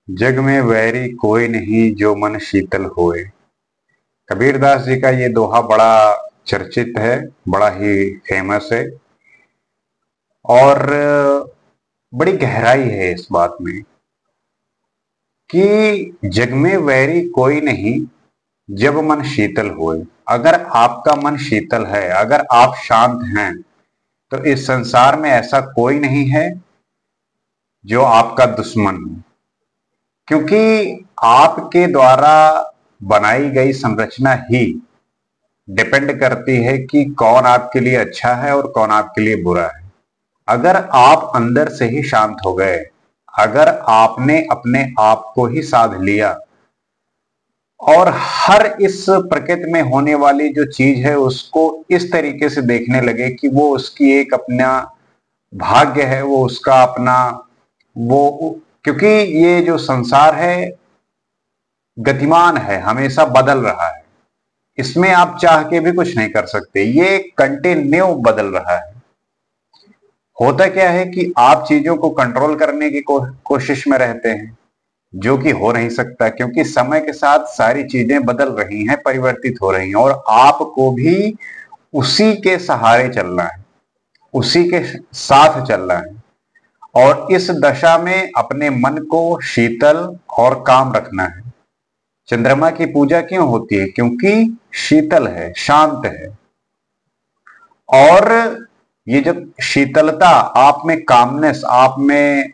जग में वैरी कोई नहीं जो मन शीतल होए। कबीरदास जी का ये दोहा बड़ा चर्चित है, बड़ा ही फेमस है और बड़ी गहराई है इस बात में कि जग में वैरी कोई नहीं जब मन शीतल होए। अगर आपका मन शीतल है, अगर आप शांत हैं, तो इस संसार में ऐसा कोई नहीं है जो आपका दुश्मन हो, क्योंकि आपके द्वारा बनाई गई संरचना ही डिपेंड करती है कि कौन आपके लिए अच्छा है और कौन आपके लिए बुरा है। अगर आप अंदर से ही शांत हो गए, अगर आपने अपने आप को ही साध लिया और हर इस प्रकृति में होने वाली जो चीज है उसको इस तरीके से देखने लगे कि वो उसकी एक अपना भाग्य है, वो उसका अपना वो, क्योंकि ये जो संसार है गतिमान है, हमेशा बदल रहा है। इसमें आप चाह के भी कुछ नहीं कर सकते, ये कंटिन्यू बदल रहा है। होता क्या है कि आप चीजों को कंट्रोल करने की कोशिश में रहते हैं, जो कि हो नहीं सकता, क्योंकि समय के साथ सारी चीजें बदल रही हैं, परिवर्तित हो रही हैं और आपको भी उसी के सहारे चलना है, उसी के साथ चलना है। और इस दशा में अपने मन को शीतल और काम रखना है। चंद्रमा की पूजा क्यों होती है? क्योंकि शीतल है, शांत है। और ये जब शीतलता आप में, कामनेस आप में,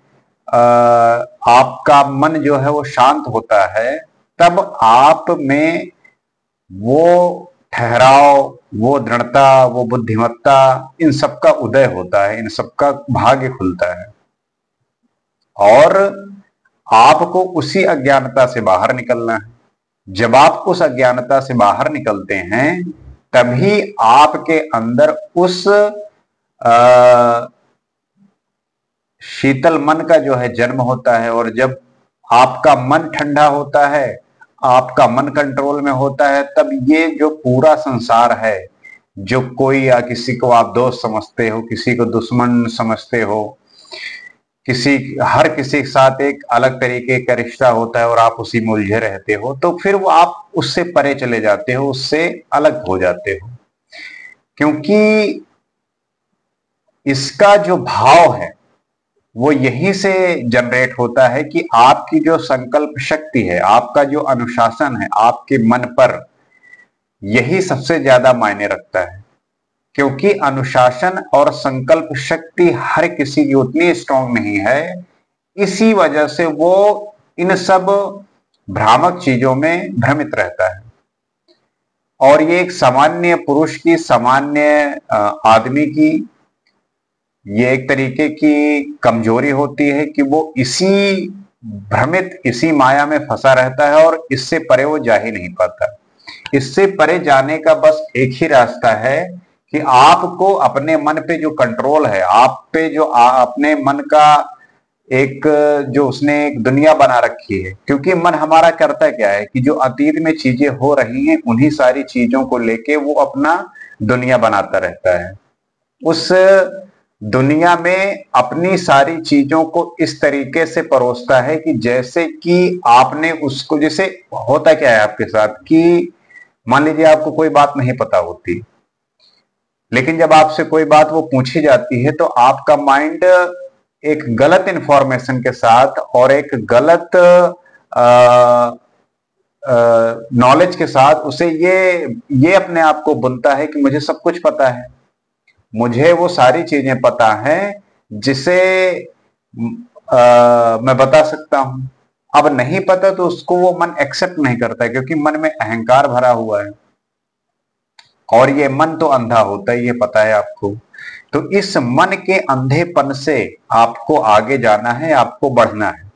आपका मन जो है वो शांत होता है, तब आप में वो ठहराव, वो दृढ़ता, वो बुद्धिमत्ता, इन सबका उदय होता है, इन सबका भाग्य खुलता है। और आपको उसी अज्ञानता से बाहर निकलना है। जब आप उस अज्ञानता से बाहर निकलते हैं, तभी आपके अंदर उस शीतल मन का जो है जन्म होता है। और जब आपका मन ठंडा होता है, आपका मन कंट्रोल में होता है, तब ये जो पूरा संसार है, जो कोई या किसी को आप दोस्त समझते हो, किसी को दुश्मन समझते हो, किसी हर किसी के साथ एक अलग तरीके का रिश्ता होता है और आप उसी में उलझे रहते हो, तो फिर वो आप उससे परे चले जाते हो, उससे अलग हो जाते हो। क्योंकि इसका जो भाव है वो यहीं से जनरेट होता है कि आपकी जो संकल्प शक्ति है, आपका जो अनुशासन है आपके मन पर, यही सबसे ज्यादा मायने रखता है। क्योंकि अनुशासन और संकल्प शक्ति हर किसी की उतनी स्ट्रांग नहीं है, इसी वजह से वो इन सब भ्रामक चीजों में भ्रमित रहता है। और ये एक सामान्य पुरुष की, सामान्य आदमी की, ये एक तरीके की कमजोरी होती है कि वो इसी भ्रमित, इसी माया में फंसा रहता है और इससे परे वो जा ही नहीं पाता। इससे परे जाने का बस एक ही रास्ता है कि आपको अपने मन पे जो कंट्रोल है, आप पे जो अपने मन का एक, जो उसने एक दुनिया बना रखी है। क्योंकि मन हमारा करता क्या है कि जो अतीत में चीजें हो रही हैं उन्हीं सारी चीजों को लेके वो अपना दुनिया बनाता रहता है। उस दुनिया में अपनी सारी चीजों को इस तरीके से परोसता है कि जैसे कि आपने उसको, जैसे होता क्या है आपके साथ कि मान लीजिए आपको कोई बात नहीं पता होती, लेकिन जब आपसे कोई बात वो पूछी जाती है तो आपका माइंड एक गलत इंफॉर्मेशन के साथ और एक गलत नॉलेज के साथ उसे ये अपने आप को बुनता है कि मुझे सब कुछ पता है, मुझे वो सारी चीजें पता हैं जिसे मैं बता सकता हूं। अब नहीं पता तो उसको वो मन एक्सेप्ट नहीं करता है, क्योंकि मन में अहंकार भरा हुआ है और ये मन तो अंधा होता है, ये पता है आपको। तो इस मन के अंधेपन से आपको आगे जाना है, आपको बढ़ना है।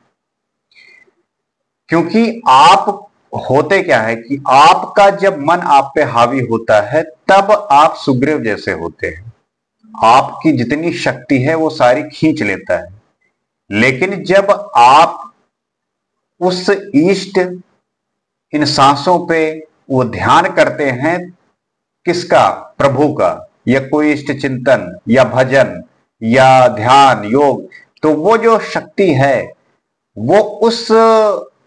क्योंकि आप, होते क्या है कि आपका जब मन आप पे हावी होता है तब आप सुग्रीव जैसे होते हैं, आपकी जितनी शक्ति है वो सारी खींच लेता है। लेकिन जब आप उस ईस्ट, इन सांसों पे वो ध्यान करते हैं, किसका? प्रभु का, या कोई इष्ट चिंतन या भजन या ध्यान योग, तो वो जो शक्ति है वो उस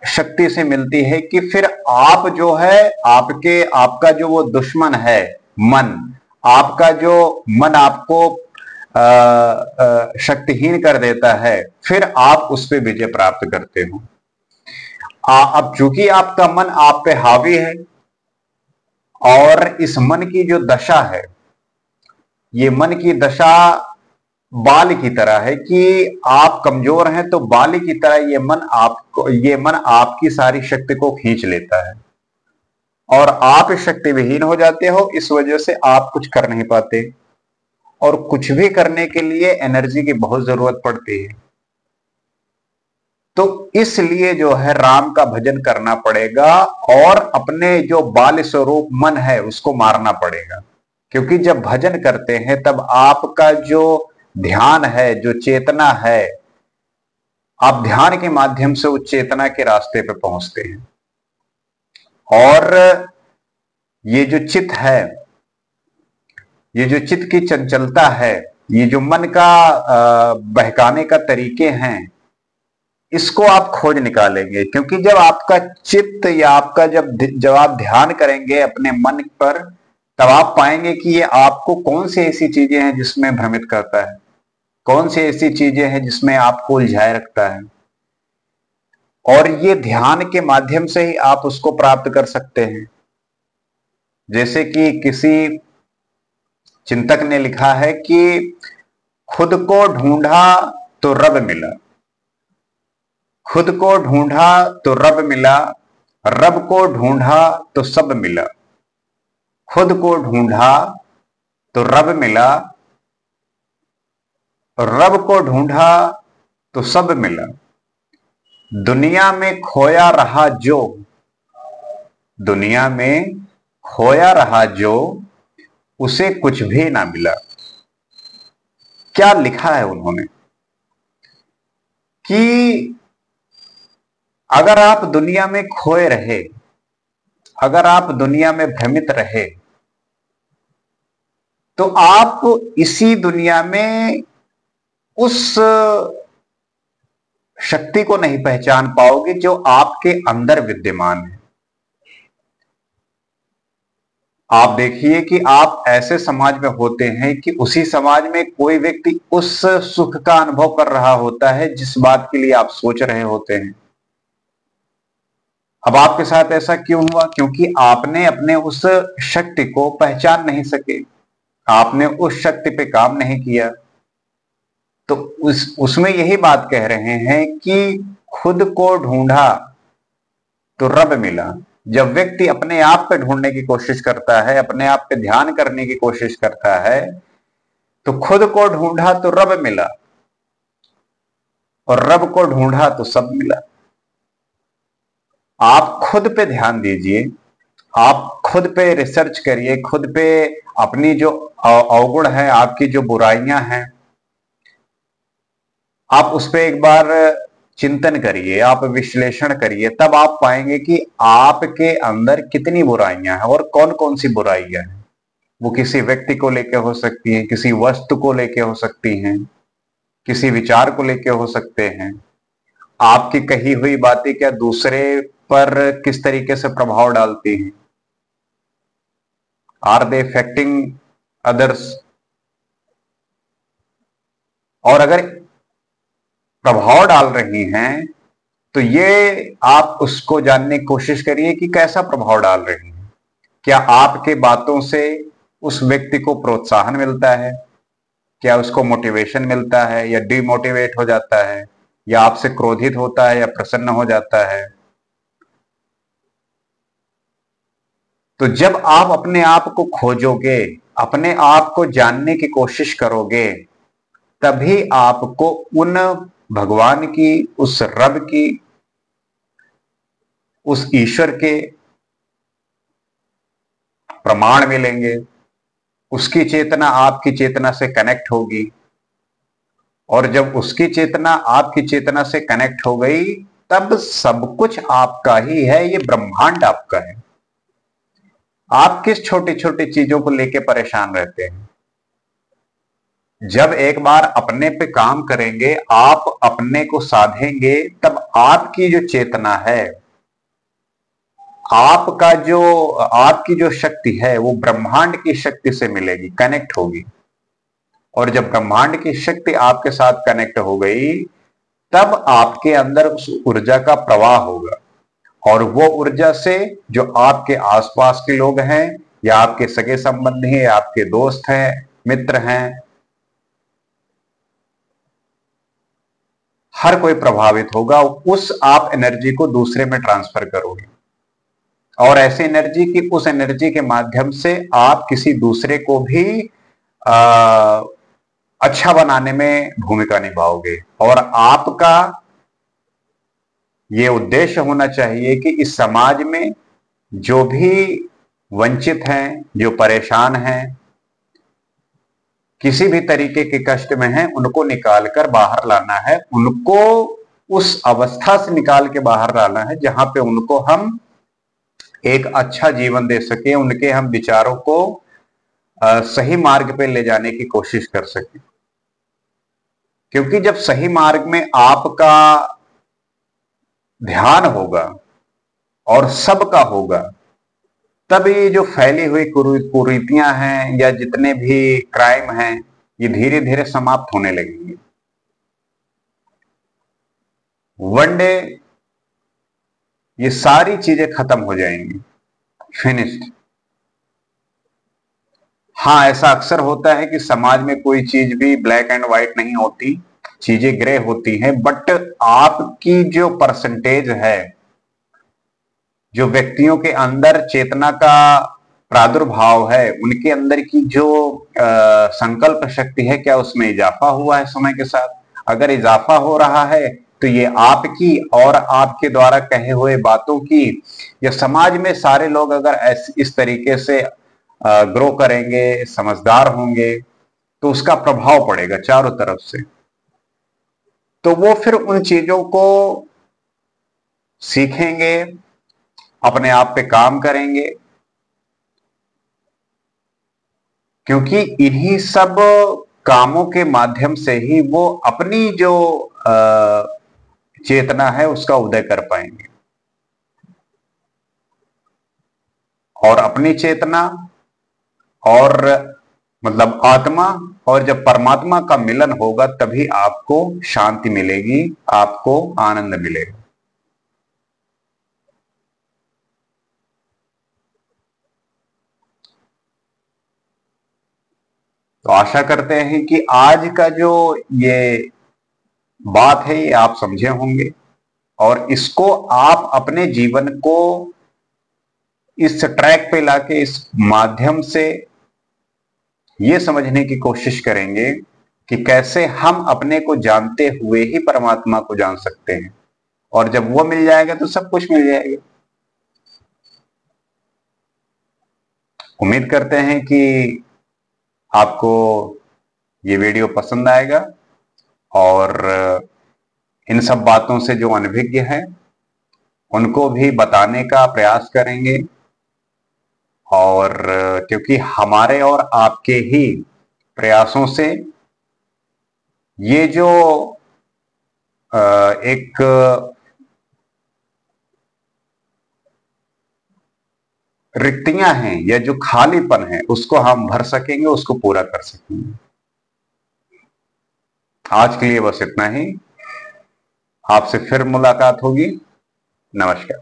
शक्ति से मिलती है कि फिर आप जो है, आपका जो वो दुश्मन है मन, आपका जो मन आपको शक्तिहीन कर देता है, फिर आप उस पर विजय प्राप्त करते हो। अब चूंकि आपका मन आप पे हावी है, और इस मन की जो दशा है, ये मन की दशा बाल की तरह है कि आप कमजोर हैं तो बाल की तरह ये मन आपकी सारी शक्ति को खींच लेता है, और आप शक्ति विहीन हो जाते हो। इस वजह से आप कुछ कर नहीं पाते, और कुछ भी करने के लिए एनर्जी की बहुत जरूरत पड़ती है। तो इसलिए जो है राम का भजन करना पड़ेगा, और अपने जो बाल स्वरूप मन है उसको मारना पड़ेगा। क्योंकि जब भजन करते हैं तब आपका जो ध्यान है, जो चेतना है, आप ध्यान के माध्यम से उस चेतना के रास्ते पे पहुंचते हैं। और ये जो चित्त है, ये जो चित्त की चंचलता है, ये जो मन का बहकाने का तरीके हैं, इसको आप खोज निकालेंगे। क्योंकि जब आपका चित्त या आपका जब आप ध्यान करेंगे अपने मन पर, तब आप पाएंगे कि ये आपको कौन सी ऐसी चीजें हैं जिसमें भ्रमित करता है, कौन सी ऐसी चीजें हैं जिसमें आपको उलझाए रखता है। और ये ध्यान के माध्यम से ही आप उसको प्राप्त कर सकते हैं। जैसे कि किसी चिंतक ने लिखा है कि खुद को ढूंढा तो रब मिला, खुद को ढूंढा तो रब मिला, रब को ढूंढा तो सब मिला। खुद को ढूंढा तो रब मिला, रब को ढूंढा तो सब मिला। दुनिया में खोया रहा जो, दुनिया में खोया रहा जो, उसे कुछ भी ना मिला। क्या लिखा है उन्होंने कि अगर आप दुनिया में खोए रहे, अगर आप दुनिया में भ्रमित रहे, तो आप इसी दुनिया में उस शक्ति को नहीं पहचान पाओगे जो आपके अंदर विद्यमान है। आप देखिए कि आप ऐसे समाज में होते हैं कि उसी समाज में कोई व्यक्ति उस सुख का अनुभव कर रहा होता है जिस बात के लिए आप सोच रहे होते हैं। अब आपके साथ ऐसा क्यों हुआ? क्योंकि आपने अपने उस शक्ति को पहचान नहीं सके, आपने उस शक्ति पे काम नहीं किया। तो उसमें यही बात कह रहे हैं कि खुद को ढूंढा तो रब मिला। जब व्यक्ति अपने आप पे ढूंढने की कोशिश करता है, अपने आप पे ध्यान करने की कोशिश करता है, तो खुद को ढूंढा तो रब मिला, और रब को ढूंढा तो सब मिला। आप खुद पे ध्यान दीजिए, आप खुद पे रिसर्च करिए, खुद पे अपनी जो अवगुण है, आपकी जो बुराइयां हैं, आप उस पे एक बार चिंतन करिए, आप विश्लेषण करिए। तब आप पाएंगे कि आपके अंदर कितनी बुराइयां हैं और कौन कौन सी बुराइयां हैं। वो किसी व्यक्ति को लेकर हो सकती हैं, किसी वस्तु को लेकर हो सकती हैं, किसी विचार को लेकर हो सकते हैं। आपकी कही हुई बातें क्या दूसरे पर किस तरीके से प्रभाव डालती हैं? Are they affecting others? और अगर प्रभाव डाल रही हैं तो ये आप उसको जानने की कोशिश करिए कि कैसा प्रभाव डाल रही हैं। क्या आपके बातों से उस व्यक्ति को प्रोत्साहन मिलता है? क्या उसको मोटिवेशन मिलता है, या डिमोटिवेट हो जाता है, या आपसे क्रोधित होता है, या प्रसन्न हो जाता है? तो जब आप अपने आप को खोजोगे, अपने आप को जानने की कोशिश करोगे, तभी आपको उन भगवान की, उस रब की, उस ईश्वर के प्रमाण मिलेंगे। उसकी चेतना आपकी चेतना से कनेक्ट होगी, और जब उसकी चेतना आपकी चेतना से कनेक्ट हो गई, तब सब कुछ आपका ही है। ये ब्रह्मांड आपका है। आप किस छोटी छोटी चीजों को लेकर परेशान रहते हैं? जब एक बार अपने पे काम करेंगे, आप अपने को साधेंगे, तब आपकी जो चेतना है, आपकी जो शक्ति है वो ब्रह्मांड की शक्ति से मिलेगी, कनेक्ट होगी। और जब ब्रह्मांड की शक्ति आपके साथ कनेक्ट हो गई, तब आपके अंदर उस ऊर्जा का प्रवाह होगा। और वो ऊर्जा से जो आपके आसपास के लोग हैं, या आपके सगे संबंधी हैं, या आपके दोस्त हैं, मित्र हैं, हर कोई प्रभावित होगा। उस आप एनर्जी को दूसरे में ट्रांसफर करोगे, और ऐसी एनर्जी की उस एनर्जी के माध्यम से आप किसी दूसरे को भी अच्छा बनाने में भूमिका निभाओगे। और आपका ये उद्देश्य होना चाहिए कि इस समाज में जो भी वंचित हैं, जो परेशान हैं, किसी भी तरीके के कष्ट में हैं, उनको निकालकर बाहर लाना है, उनको उस अवस्था से निकाल के बाहर लाना है जहां पे उनको हम एक अच्छा जीवन दे सके, उनके हम विचारों को सही मार्ग पे ले जाने की कोशिश कर सके। क्योंकि जब सही मार्ग में आपका ध्यान होगा और सबका होगा, तब ये जो फैली हुई कुरीतियां हैं या जितने भी क्राइम हैं, ये धीरे धीरे समाप्त होने लगेंगे। वन डे ये सारी चीजें खत्म हो जाएंगी, फिनिश्ड। हाँ, ऐसा अक्सर होता है कि समाज में कोई चीज भी ब्लैक एंड व्हाइट नहीं होती, चीजें ग्रे होती हैं। बट आपकी जो परसेंटेज है, जो व्यक्तियों के अंदर चेतना का प्रादुर्भाव है, उनके अंदर की जो संकल्प शक्ति है, क्या उसमें इजाफा हुआ है समय के साथ? अगर इजाफा हो रहा है तो ये आपकी और आपके द्वारा कहे हुए बातों की, या समाज में सारे लोग अगर इस तरीके से ग्रो करेंगे, समझदार होंगे, तो उसका प्रभाव पड़ेगा चारों तरफ से। तो वो फिर उन चीजों को सीखेंगे, अपने आप पे काम करेंगे, क्योंकि इन्हीं सब कामों के माध्यम से ही वो अपनी जो चेतना है उसका उदय कर पाएंगे। और अपनी चेतना और मतलब आत्मा और जब परमात्मा का मिलन होगा, तभी आपको शांति मिलेगी, आपको आनंद मिलेगा। तो आशा करते हैं कि आज का जो ये बात है ये आप समझे होंगे, और इसको आप अपने जीवन को इस ट्रैक पे लाके, इस माध्यम से ये समझने की कोशिश करेंगे कि कैसे हम अपने को जानते हुए ही परमात्मा को जान सकते हैं। और जब वो मिल जाएगा तो सब कुछ मिल जाएगा। उम्मीद करते हैं कि आपको ये वीडियो पसंद आएगा, और इन सब बातों से जो अनभिज्ञ हैं उनको भी बताने का प्रयास करेंगे। और क्योंकि हमारे और आपके ही प्रयासों से ये जो एक रिक्तियां हैं या जो खालीपन है, उसको हम भर सकेंगे, उसको पूरा कर सकेंगे। आज के लिए बस इतना ही। आपसे फिर मुलाकात होगी। नमस्कार।